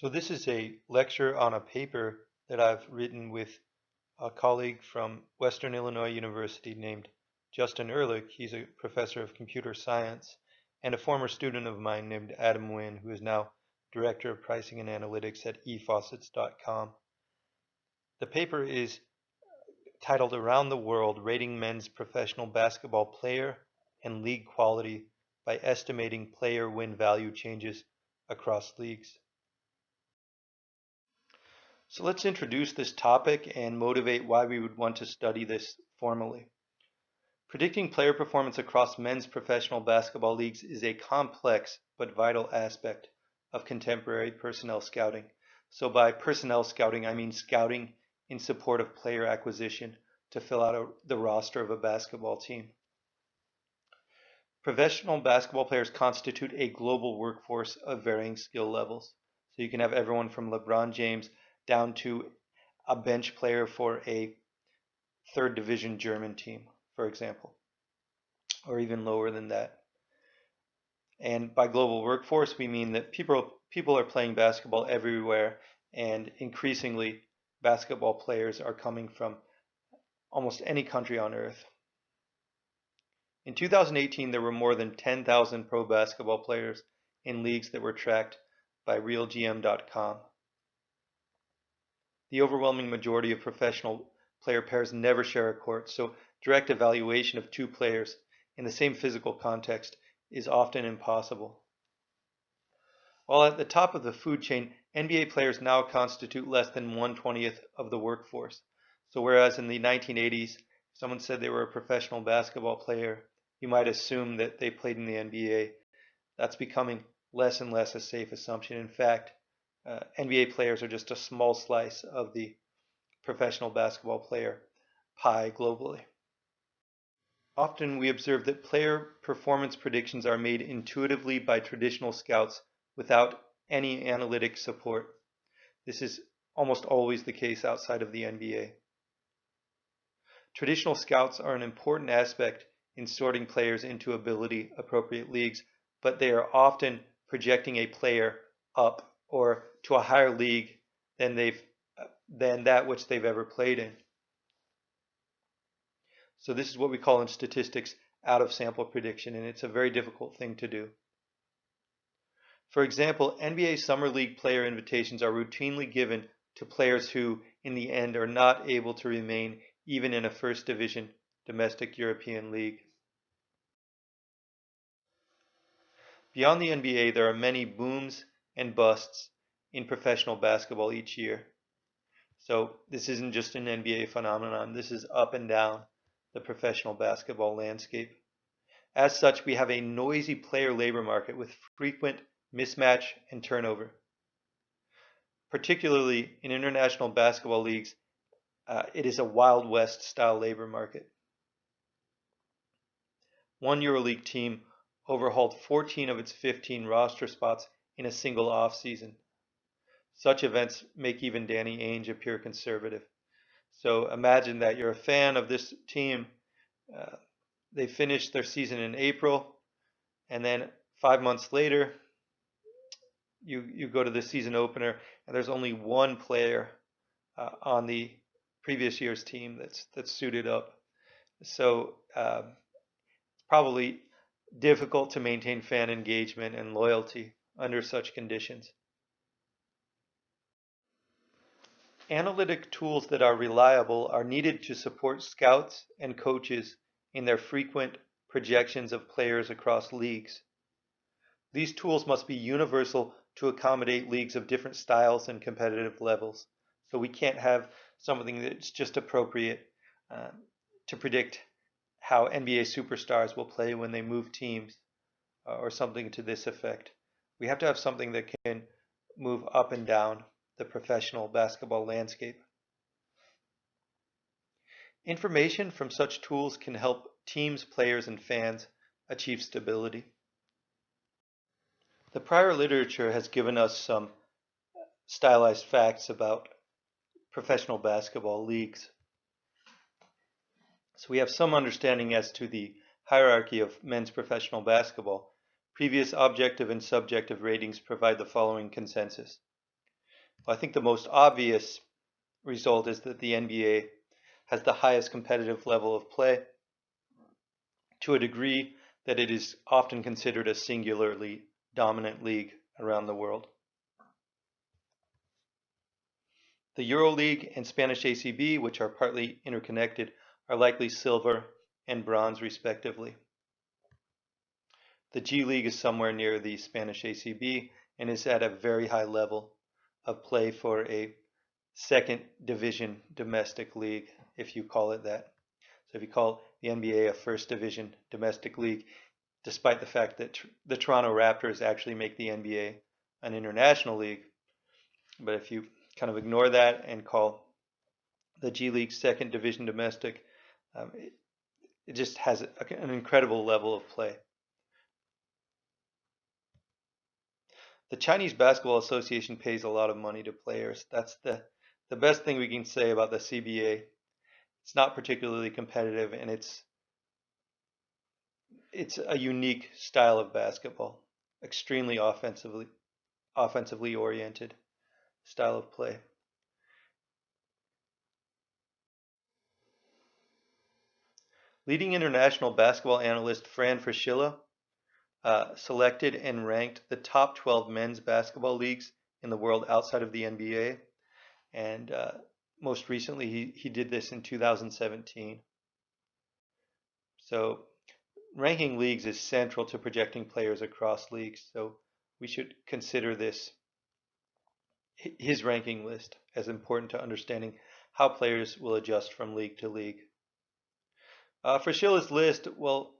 So this is a lecture on a paper that I've written with a colleague from Western Illinois University named Justin Ehrlich. He's a professor of computer science, and a former student of mine named Adam Wynn, who is now director of pricing and analytics at efaucets.com. The paper is titled Around the World, Rating Men's Professional Basketball Player and League Quality by Estimating Player Win Value Changes Across Leagues. So let's introduce this topic and motivate why we would want to study this formally. Predicting player performance across men's professional basketball leagues is a complex but vital aspect of contemporary personnel scouting. So by personnel scouting, I mean scouting in support of player acquisition to fill out the roster of a basketball team. Professional basketball players constitute a global workforce of varying skill levels. So you can have everyone from LeBron James down to a bench player for a third division German team, for example, or even lower than that. And by global workforce, we mean that people are playing basketball everywhere, and increasingly basketball players are coming from almost any country on earth. In 2018, there were more than 10,000 pro basketball players in leagues that were tracked by realgm.com. The overwhelming majority of professional player pairs never share a court, so direct evaluation of two players in the same physical context is often impossible. While at the top of the food chain, NBA players now constitute less than 1/20th of the workforce. So whereas in the 1980s, if someone said they were a professional basketball player, you might assume that they played in the NBA. That's becoming less and less a safe assumption. In fact, NBA players are just a small slice of the professional basketball player pie globally. Often we observe that player performance predictions are made intuitively by traditional scouts without any analytic support. This is almost always the case outside of the NBA. Traditional scouts are an important aspect in sorting players into ability-appropriate leagues, but they are often projecting a player up or to a higher league than that which they've ever played in. So this is what we call in statistics out of sample prediction, and it's a very difficult thing to do. For example, NBA Summer League player invitations are routinely given to players who, in the end, are not able to remain even in a first division domestic European league. Beyond the NBA, there are many booms and busts in professional basketball each year. So this isn't just an NBA phenomenon. This is up and down the professional basketball landscape. As such, we have a noisy player labor market with frequent mismatch and turnover. Particularly in international basketball leagues, it is a Wild West style labor market. One EuroLeague team overhauled 14 of its 15 roster spots in a single off-season. Such events make even Danny Ainge appear conservative. So imagine that you're a fan of this team. They finished their season in April, and then 5 months later, you go to the season opener, and there's only one player on the previous year's team that's suited up. So it's probably difficult to maintain fan engagement and loyalty under such conditions. Analytic tools that are reliable are needed to support scouts and coaches in their frequent projections of players across leagues. These tools must be universal to accommodate leagues of different styles and competitive levels. So we can't have something that's just appropriate to predict how NBA superstars will play when they move teams or something to this effect. We have to have something that can move up and down the professional basketball landscape. Information from such tools can help teams, players, and fans achieve stability. The prior literature has given us some stylized facts about professional basketball leagues. So we have some understanding as to the hierarchy of men's professional basketball. Previous objective and subjective ratings provide the following consensus. Well, I think the most obvious result is that the NBA has the highest competitive level of play to a degree that it is often considered a singularly dominant league around the world. The EuroLeague and Spanish ACB, which are partly interconnected, are likely silver and bronze respectively. The G League is somewhere near the Spanish ACB and is at a very high level of play for a second division domestic league, if you call it that. So if you call the NBA a first division domestic league, despite the fact that the Toronto Raptors actually make the NBA an international league, but if you kind of ignore that and call the G League second division domestic, it just has an incredible level of play. The Chinese Basketball Association pays a lot of money to players. That's the best thing we can say about the CBA. It's not particularly competitive, and it's a unique style of basketball, extremely offensively oriented style of play. Leading international basketball analyst Fran Fraschilla selected and ranked the top 12 men's basketball leagues in the world outside of the NBA, and most recently he did this in 2017. So ranking leagues is central to projecting players across leagues, so we should consider his ranking list as important to understanding how players will adjust from league to league. Fraschilla's list, well,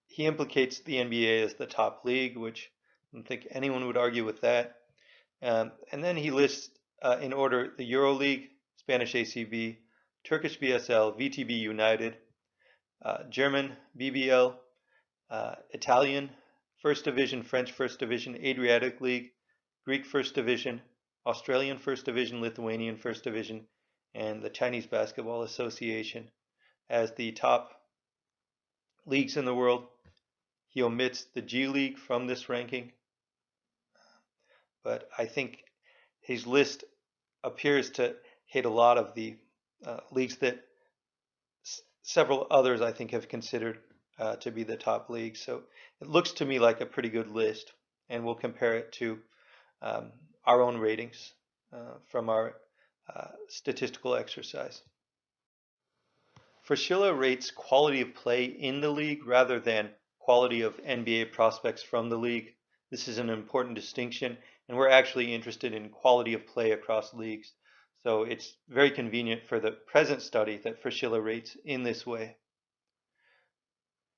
he implicates the NBA as the top league, which I don't think anyone would argue with that. And then he lists in order the EuroLeague, Spanish ACB, Turkish BSL, VTB United, German BBL, Italian First Division, French First Division, Adriatic League, Greek First Division, Australian First Division, Lithuanian First Division, and the Chinese Basketball Association as the top leagues in the world. He omits the G League from this ranking, but I think his list appears to hit a lot of the leagues that several others I think have considered to be the top leagues. So it looks to me like a pretty good list, and we'll compare it to our own ratings from our statistical exercise. Fraschilla rates quality of play in the league rather than quality of NBA prospects from the league. This is an important distinction, and we're actually interested in quality of play across leagues. So it's very convenient for the present study that Fraschilla rates in this way.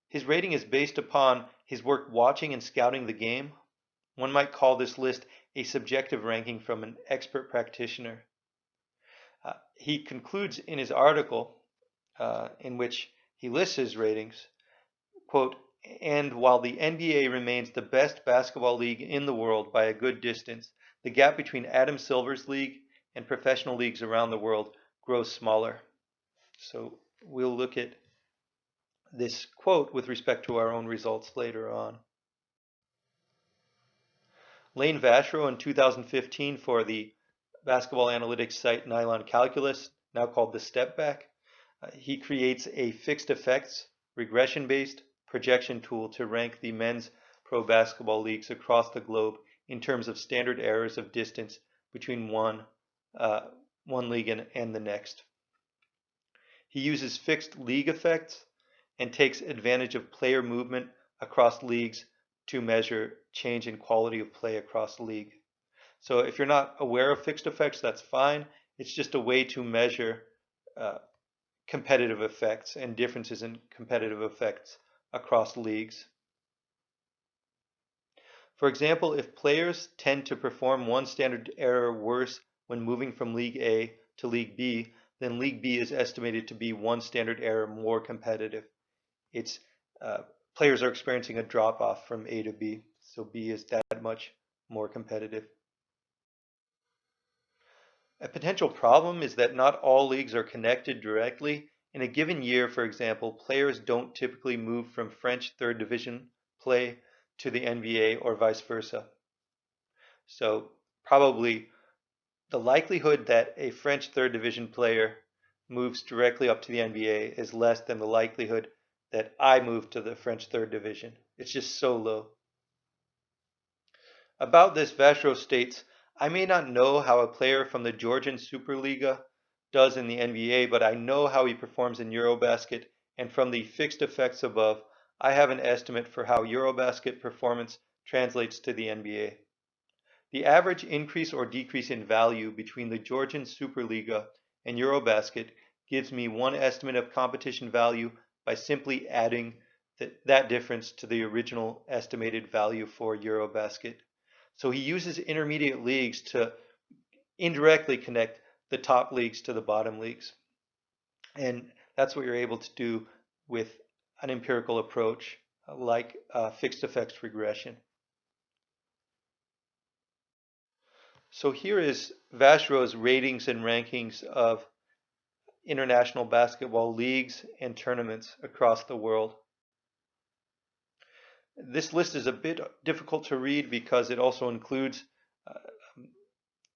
His rating is based upon his work watching and scouting the game. One might call this list a subjective ranking from an expert practitioner. He concludes in his article in which he lists his ratings, quote, "And while the NBA remains the best basketball league in the world by a good distance, the gap between Adam Silver's league and professional leagues around the world grows smaller." So we'll look at this quote with respect to our own results later on. Lane Vashro in 2015 for the basketball analytics site Nylon Calculus, now called the Step Back, he creates a fixed effects, regression-based projection tool to rank the men's pro basketball leagues across the globe in terms of standard errors of distance between one league and the next. He uses fixed league effects and takes advantage of player movement across leagues to measure change in quality of play across the league. So if you're not aware of fixed effects, that's fine. It's just a way to measure competitive effects and differences in competitive effects across leagues. For example, if players tend to perform one standard error worse when moving from League A to League B, then League B is estimated to be one standard error more competitive. It's players are experiencing a drop-off from A to B, so B is that much more competitive. A potential problem is that not all leagues are connected directly. In a given year, for example, players don't typically move from French third division play to the NBA or vice versa. So probably the likelihood that a French third division player moves directly up to the NBA is less than the likelihood that I move to the French third division. It's just so low. About this, Vashro states, I may not know how a player from the Georgian Superliga does in the NBA, but I know how he performs in Eurobasket, and from the fixed effects above, I have an estimate for how Eurobasket performance translates to the NBA. The average increase or decrease in value between the Georgian Superliga and Eurobasket gives me one estimate of competition value by simply adding that difference to the original estimated value for Eurobasket. So he uses intermediate leagues to indirectly connect the top leagues to the bottom leagues. And that's what you're able to do with an empirical approach like fixed effects regression. So here is Vashro's ratings and rankings of international basketball leagues and tournaments across the world. This list is a bit difficult to read because it also includes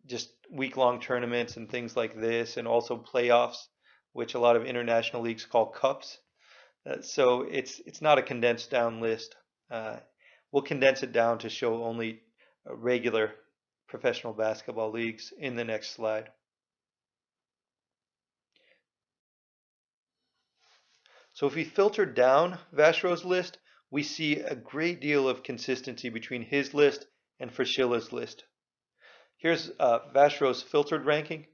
just week-long tournaments and things like this, and also playoffs, which a lot of international leagues call cups. So it's not a condensed down list. We'll condense it down to show only regular professional basketball leagues in the next slide. So if we filter down Vashro's list, we see a great deal of consistency between his list and Fraschilla's list. Here's Vashro's filtered ranking: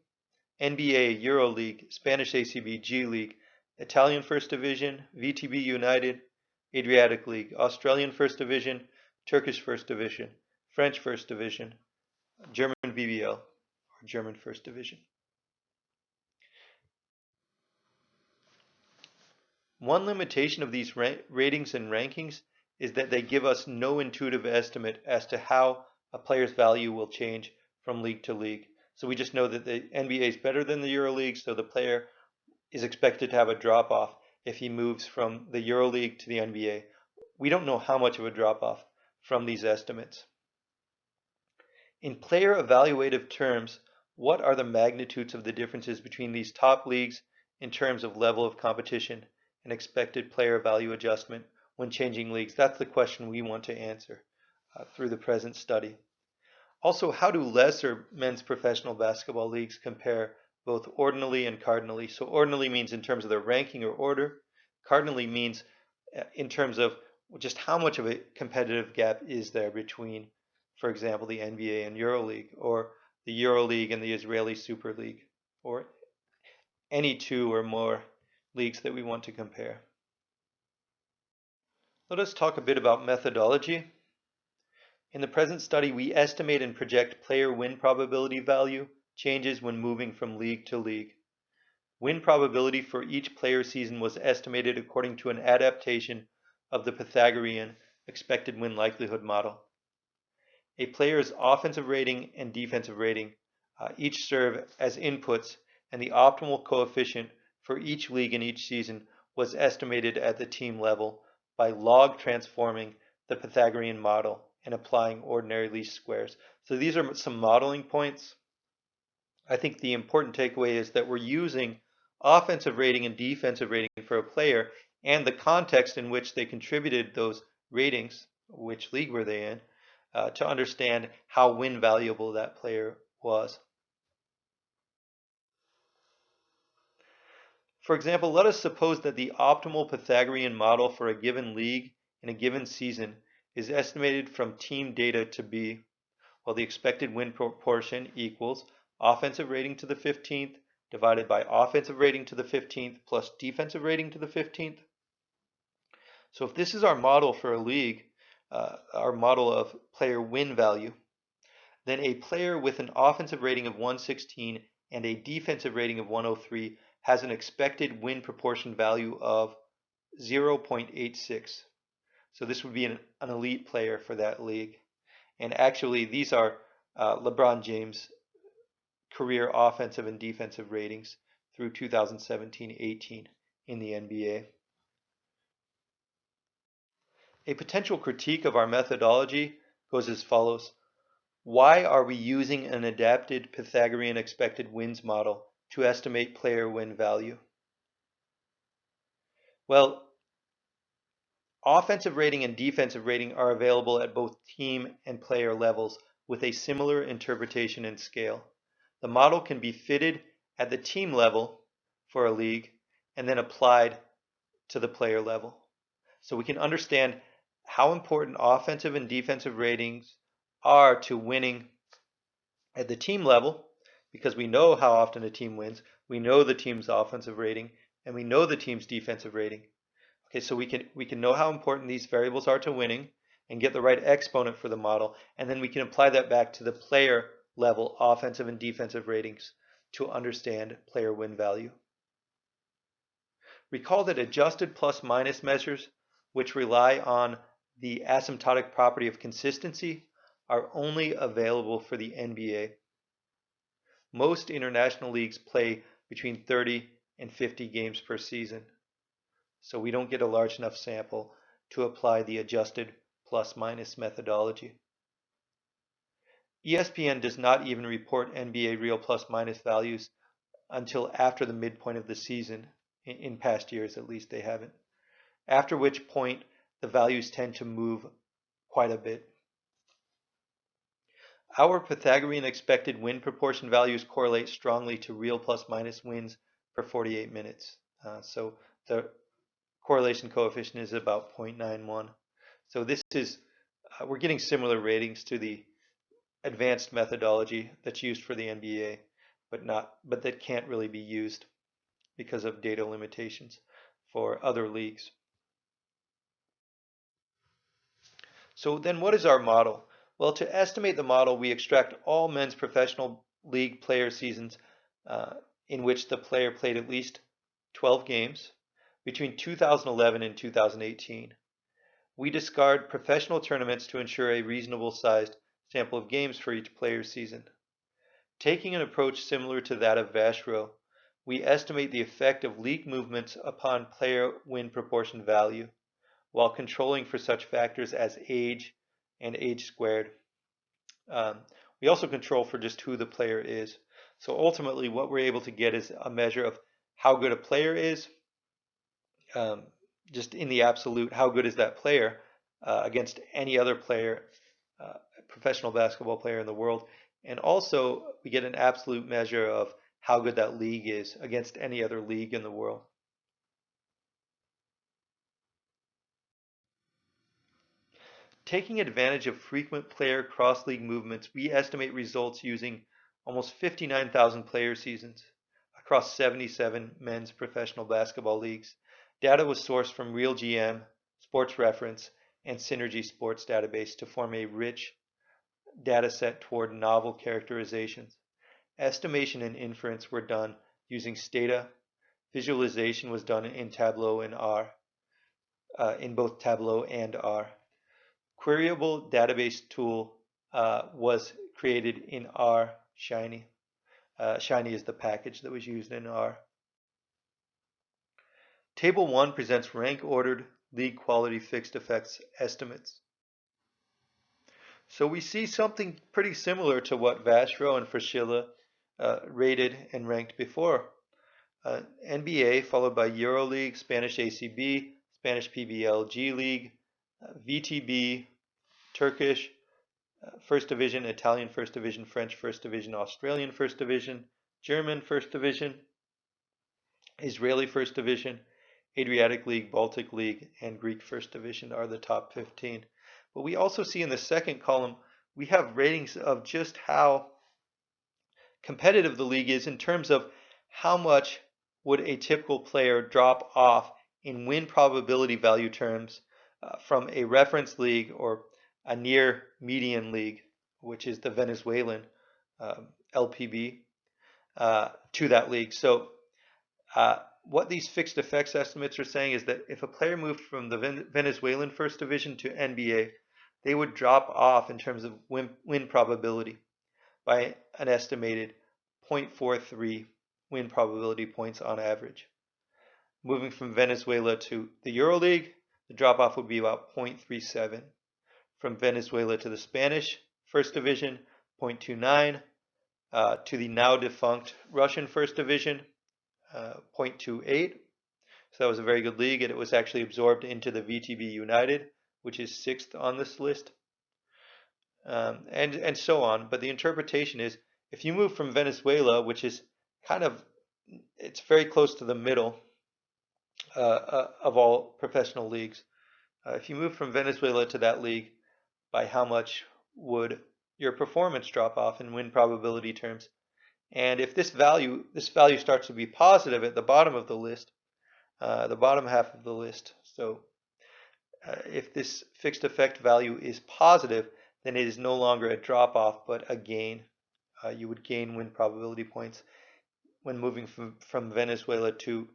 NBA, EuroLeague, Spanish ACB, G League, Italian First Division, VTB United, Adriatic League, Australian First Division, Turkish First Division, French First Division, German BBL, or German First Division. One limitation of these ratings and rankings is that they give us no intuitive estimate as to how a player's value will change from league to league. So we just know that the NBA is better than the EuroLeague, so the player is expected to have a drop-off if he moves from the EuroLeague to the NBA. We don't know how much of a drop-off from these estimates. In player evaluative terms, what are the magnitudes of the differences between these top leagues in terms of level of competition and expected player value adjustment when changing leagues? That's the question we want to answer through the present study. Also, how do lesser men's professional basketball leagues compare both ordinally and cardinally? So ordinally means in terms of their ranking or order. Cardinally means in terms of just how much of a competitive gap is there between, for example, the NBA and EuroLeague, or the EuroLeague and the Israeli Super League, or any two or more leagues that we want to compare. Let us talk a bit about methodology. In the present study, we estimate and project player win probability value changes when moving from league to league. Win probability for each player season was estimated according to an adaptation of the Pythagorean expected win likelihood model. A player's offensive rating and defensive rating each serve as inputs, and the optimal coefficient for each league in each season was estimated at the team level by log transforming the Pythagorean model and applying ordinary least squares. So these are some modeling points. I think the important takeaway is that we're using offensive rating and defensive rating for a player and the context in which they contributed those ratings, which league were they in, to understand how win valuable that player was. For example, let us suppose that the optimal Pythagorean model for a given league in a given season is estimated from team data to be, well, the expected win proportion equals offensive rating to the 15th divided by offensive rating to the 15th plus defensive rating to the 15th. So if this is our model for a league, our model of player win value, then a player with an offensive rating of 116 and a defensive rating of 103 has an expected win proportion value of 0.86. So this would be an elite player for that league. And actually, these are LeBron James' career offensive and defensive ratings through 2017-18 in the NBA. A potential critique of our methodology goes as follows. Why are we using an adapted Pythagorean expected wins model to estimate player win value? Well, offensive rating and defensive rating are available at both team and player levels with a similar interpretation and scale. The model can be fitted at the team level for a league and then applied to the player level. So we can understand how important offensive and defensive ratings are to winning at the team level, because we know how often a team wins, we know the team's offensive rating, and we know the team's defensive rating. Okay, so we can know how important these variables are to winning and get the right exponent for the model, and then we can apply that back to the player level offensive and defensive ratings to understand player win value. Recall that adjusted plus minus measures, which rely on the asymptotic property of consistency, are only available for the NBA. Most international leagues play between 30 and 50 games per season, so we don't get a large enough sample to apply the adjusted plus minus methodology. ESPN does not even report NBA real plus minus values until after the midpoint of the season. In past years, at least, they haven't. After which point, the values tend to move quite a bit. Our Pythagorean expected win proportion values correlate strongly to real plus minus wins per 48 minutes. So the correlation coefficient is about 0.91. So this is, we're getting similar ratings to the advanced methodology that's used for the NBA, but that can't really be used because of data limitations for other leagues. So then what is our model? Well, to estimate the model, we extract all men's professional league player seasons in which the player played at least 12 games between 2011 and 2018. We discard professional tournaments to ensure a reasonable sized sample of games for each player's season. Taking an approach similar to that of Vachereau, we estimate the effect of league movements upon player win proportion value, while controlling for such factors as age and age squared. We also control for just who the player is. So ultimately what we're able to get is a measure of how good a player is, just in the absolute, how good is that player against any other player, professional basketball player in the world. And also we get an absolute measure of how good that league is against any other league in the world. Taking advantage of frequent player cross-league movements, we estimate results using almost 59,000 player seasons across 77 men's professional basketball leagues. Data was sourced from RealGM, Sports Reference, and Synergy Sports database to form a rich data set toward novel characterizations. Estimation and inference were done using Stata. Visualization was done in Tableau and R, in both Tableau and R. Queryable database tool was created in R Shiny. Shiny is the package that was used in R. Table 1 presents rank ordered league quality fixed effects estimates. So we see something pretty similar to what Vachereau and Fraschilla rated and ranked before. NBA followed by EuroLeague, Spanish ACB, Spanish PBL, G League, VTB, Turkish First Division, Italian First Division, French First Division, Australian First Division, German First Division, Israeli First Division, Adriatic League, Baltic League, and Greek First Division are the top 15. But we also see in the second column, we have ratings of just how competitive the league is in terms of how much would a typical player drop off in win probability value terms from a reference league or a near median league, which is the Venezuelan LPB, to that league. So what these fixed effects estimates are saying is that if a player moved from the Venezuelan First Division to NBA, they would drop off in terms of win probability by an estimated 0.43 win probability points on average. Moving from Venezuela to the EuroLeague, the drop off would be about 0.37. From Venezuela to the Spanish First Division, 0.29, to the now defunct Russian First Division, 0.28. So that was a very good league, and it was actually absorbed into the VTB United, which is 6th on this list, and so on. But the interpretation is, if you move from Venezuela, which is it's very close to the middle of all professional leagues. If you move from Venezuela to that league, by how much would your performance drop off in win probability terms? And if this value starts to be positive at the bottom of the list, the bottom half of the list, so if this fixed effect value is positive, then it is no longer a drop off but a gain. You would gain win probability points when moving from Venezuela to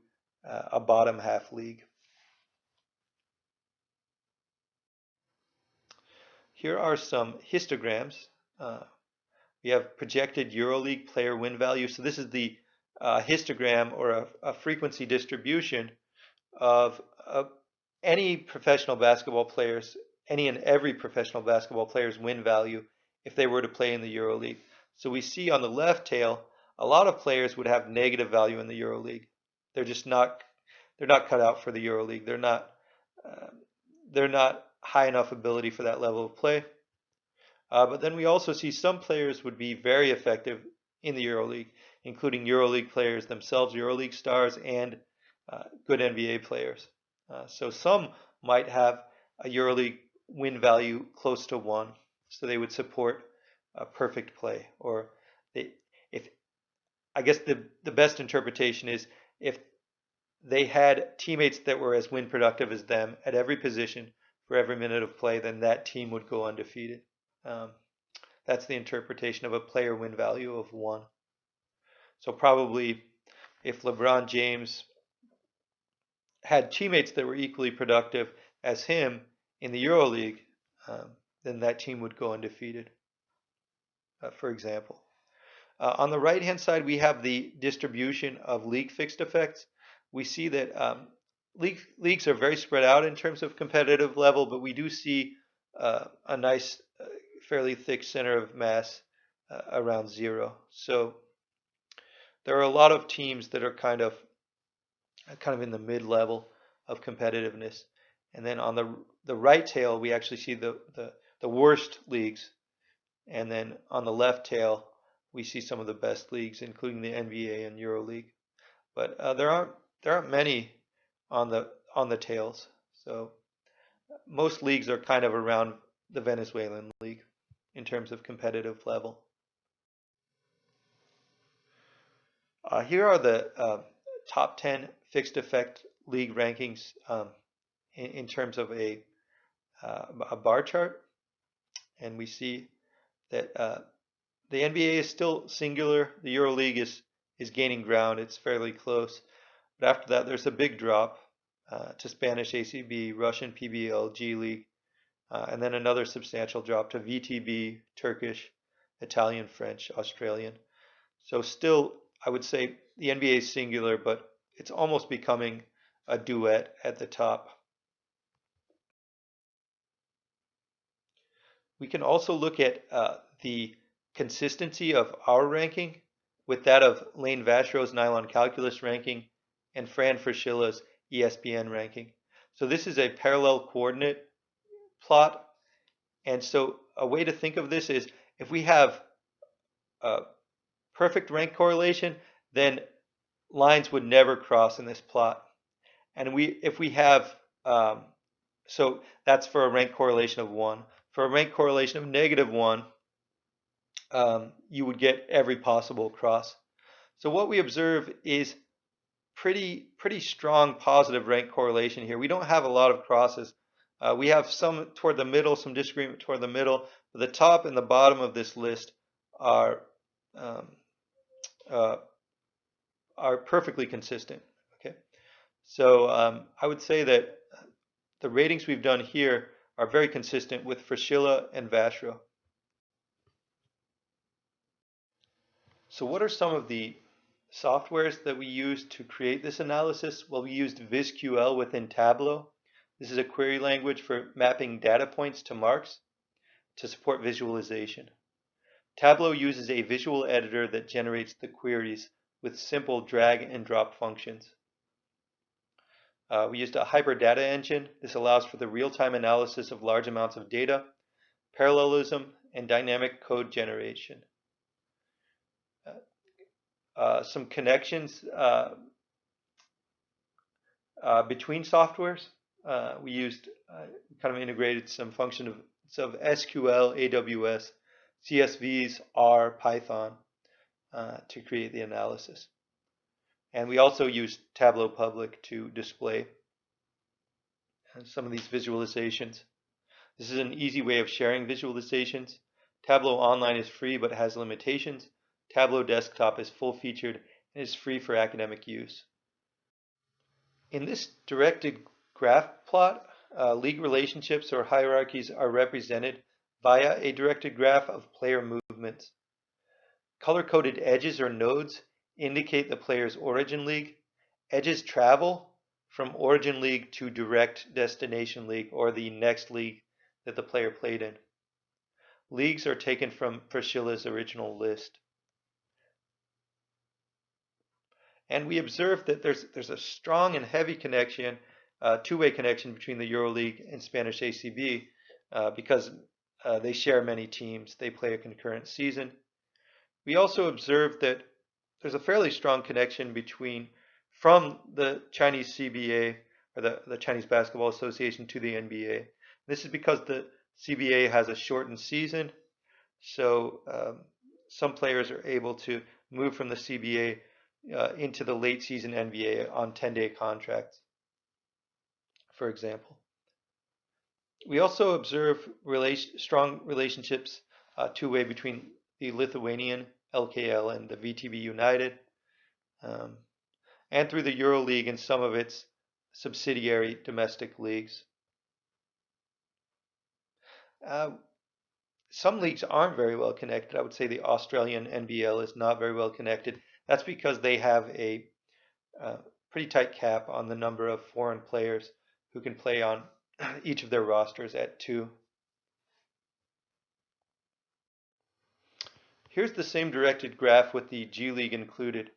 a bottom half league. Here are some histograms. We have projected EuroLeague player win value. So this is the histogram, or a frequency distribution of any professional basketball players, any and every professional basketball player's win value if they were to play in the EuroLeague. So we see on the left tail, a lot of players would have negative value in the EuroLeague. They're not cut out for the EuroLeague. They're not high enough ability for that level of play. But then we also see some players would be very effective in the EuroLeague, including EuroLeague players themselves, EuroLeague stars, and good NBA players. So some might have a EuroLeague win value close to 1, so they would support a perfect play. Or I guess the best interpretation is, if they had teammates that were as win productive as them at every position for every minute of play, then that team would go undefeated. That's the interpretation of a player win value of 1. So probably if LeBron James had teammates that were equally productive as him in the EuroLeague, then that team would go undefeated, for example. On the right-hand side, we have the distribution of league fixed effects. We see that leagues are very spread out in terms of competitive level, but we do see a nice, fairly thick center of mass around 0. So there are a lot of teams that are kind of in the mid-level of competitiveness. And then on the right tail, we actually see the worst leagues. And then on the left tail, we see some of the best leagues, including the NBA and EuroLeague. But there aren't many on the tails. So most leagues are kind of around the Venezuelan league in terms of competitive level. Here are the top 10 fixed effect league rankings in terms of a bar chart, and we see that the NBA is still singular. The EuroLeague is gaining ground. It's fairly close, but after that, there's a big drop to Spanish ACB, Russian PBL, G League, and then another substantial drop to VTB, Turkish, Italian, French, Australian. So still, I would say the NBA is singular, but it's almost becoming a duet at the top. We can also look at the consistency of our ranking with that of Lane Vashrow's Nylon Calculus ranking and Fran Fraschilla's ESPN ranking. So this is a parallel coordinate plot. And so a way to think of this is, if we have perfect rank correlation, then lines would never cross in this plot. And if we have, so that's for a rank correlation of 1. For a rank correlation of -1, you would get every possible cross. So what we observe is pretty strong positive rank correlation here. We don't have a lot of crosses. We have some toward the middle, some disagreement toward the middle, but the top and the bottom of this list are perfectly consistent. Okay, so I would say that the ratings we've done here are very consistent with Fraschilla and Vashrow. So what are some of the softwares that we used to create this analysis? Well, we used VisQL within Tableau. This is a query language for mapping data points to marks to support visualization. Tableau uses a visual editor that generates the queries with simple drag and drop functions. We used a hyperdata engine. This allows for the real-time analysis of large amounts of data, parallelism, and dynamic code generation. Some connections between softwares. We used kind of integrated some functions of SQL, AWS, CSVs, R, Python to create the analysis. And we also used Tableau Public to display some of these visualizations. This is an easy way of sharing visualizations. Tableau Online is free but has limitations. Tableau Desktop is full-featured and is free for academic use. In this directed graph plot, league relationships or hierarchies are represented via a directed graph of player movements. Color-coded edges or nodes indicate the player's origin league. Edges travel from origin league to direct destination league, or the next league that the player played in. Leagues are taken from Priscilla's original list. And we observe that there's a strong and heavy connection, two-way connection between the EuroLeague and Spanish ACB because they share many teams. They play a concurrent season. We also observe that there's a fairly strong connection from the Chinese CBA, or the Chinese Basketball Association, to the NBA. This is because the CBA has a shortened season, so some players are able to move from the CBA into the late season NBA on 10-day contracts, for example. We also observe strong relationships two-way between the Lithuanian LKL and the VTB United, and through the EuroLeague and some of its subsidiary domestic leagues. Some leagues aren't very well connected. I would say the Australian NBL is not very well connected. That's because they have a pretty tight cap on the number of foreign players who can play on each of their rosters at 2. Here's the same directed graph with the G League included.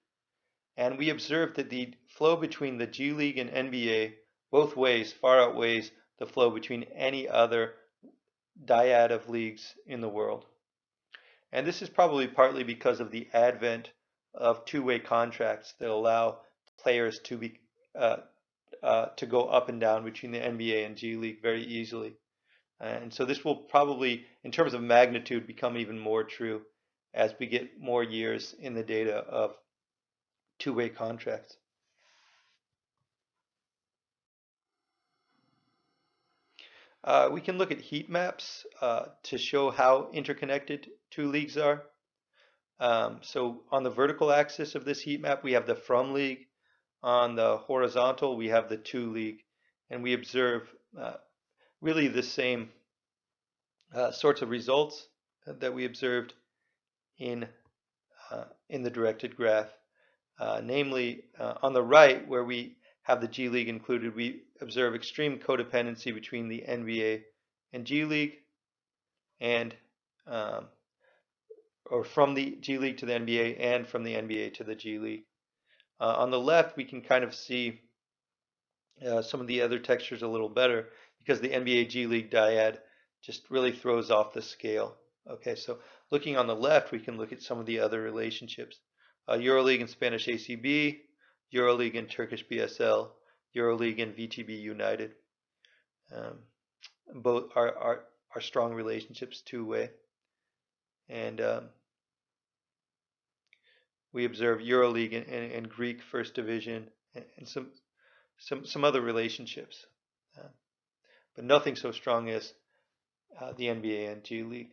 And we observe that the flow between the G League and NBA both ways far outweighs the flow between any other dyad of leagues in the world. And this is probably partly because of the advent of two-way contracts that allow players to go up and down between the NBA and G League very easily. And so this will probably, in terms of magnitude, become even more true as we get more years in the data of two-way contracts. We can look at heat maps to show how interconnected two leagues are. So on the vertical axis of this heat map, we have the from league. On the horizontal, we have the to league. And we observe really the same sorts of results that we observed in the directed graph. Namely, on the right, where we have the G League included, we observe extreme codependency between the NBA and G League, and or from the G League to the NBA and from the NBA to the G League. On the left, we can kind of see some of the other textures a little better because the NBA G League dyad just really throws off the scale. Okay, so looking on the left, we can look at some of the other relationships. EuroLeague and Spanish ACB, EuroLeague and Turkish BSL, EuroLeague and VTB United. Both are strong relationships two-way. And we observe EuroLeague and Greek First Division and some other relationships, but nothing so strong as the NBA and G League.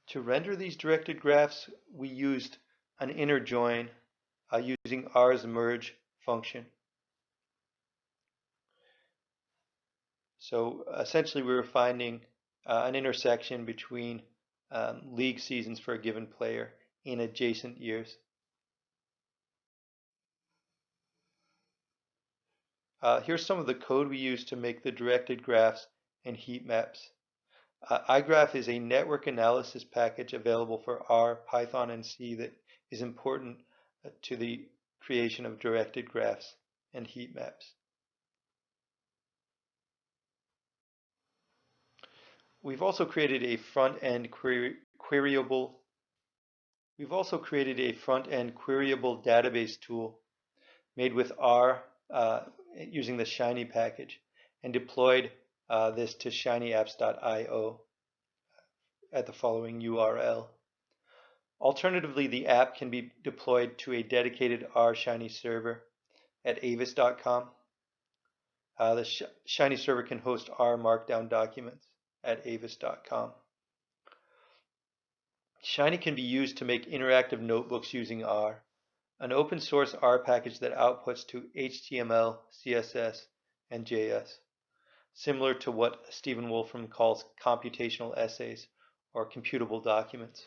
To render these directed graphs, we used an inner join using R's merge function. So essentially we were finding an intersection between league seasons for a given player in adjacent years. Here's some of the code we used to make the directed graphs and heat maps. iGraph is a network analysis package available for R, Python, and C that is important to the creation of directed graphs and heat maps. We've also created a front-end queryable database tool made with R using the Shiny package and deployed this to shinyapps.io at the following URL. Alternatively, the app can be deployed to a dedicated R Shiny server at avis.com. The Shiny server can host R Markdown documents at avis.com. Shiny can be used to make interactive notebooks using R, an open source R package that outputs to HTML, CSS, and JS, similar to what Stephen Wolfram calls computational essays or computable documents.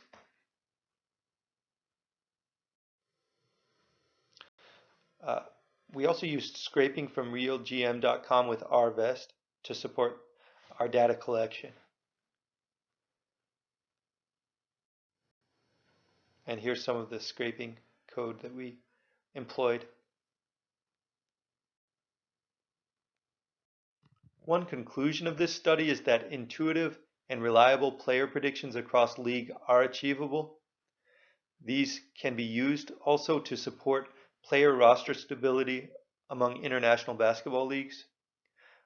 We also used scraping from realgm.com with rvest to support our data collection. And here's some of the scraping code that we employed. One conclusion of this study is that intuitive and reliable player predictions across league are achievable. These can be used also to support player roster stability among international basketball leagues.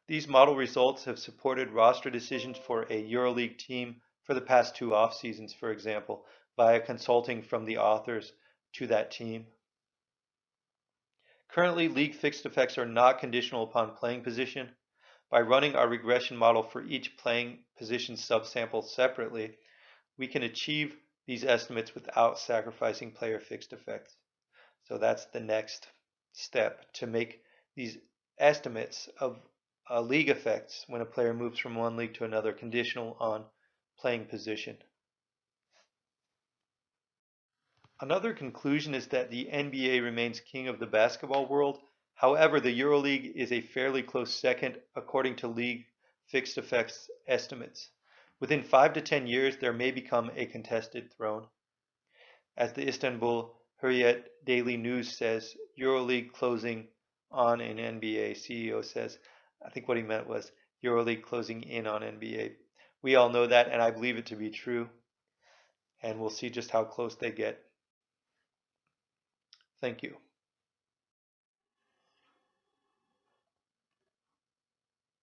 These model results have supported roster decisions for a EuroLeague team for the past 2 off seasons, for example, via consulting from the authors to that team. Currently, league fixed effects are not conditional upon playing position. By running our regression model for each playing position subsample separately, we can achieve these estimates without sacrificing player fixed effects. So that's the next step, to make these estimates of league effects when a player moves from one league to another conditional on playing position. Another conclusion is that the NBA remains king of the basketball world. However, the EuroLeague is a fairly close second according to league fixed effects estimates. Within 5 to 10 years, there may become a contested throne. As the Istanbul Hurriyet Daily News says, EuroLeague closing on an NBA. CEO says, I think what he meant was EuroLeague closing in on NBA. We all know that, and I believe it to be true. And we'll see just how close they get. Thank you.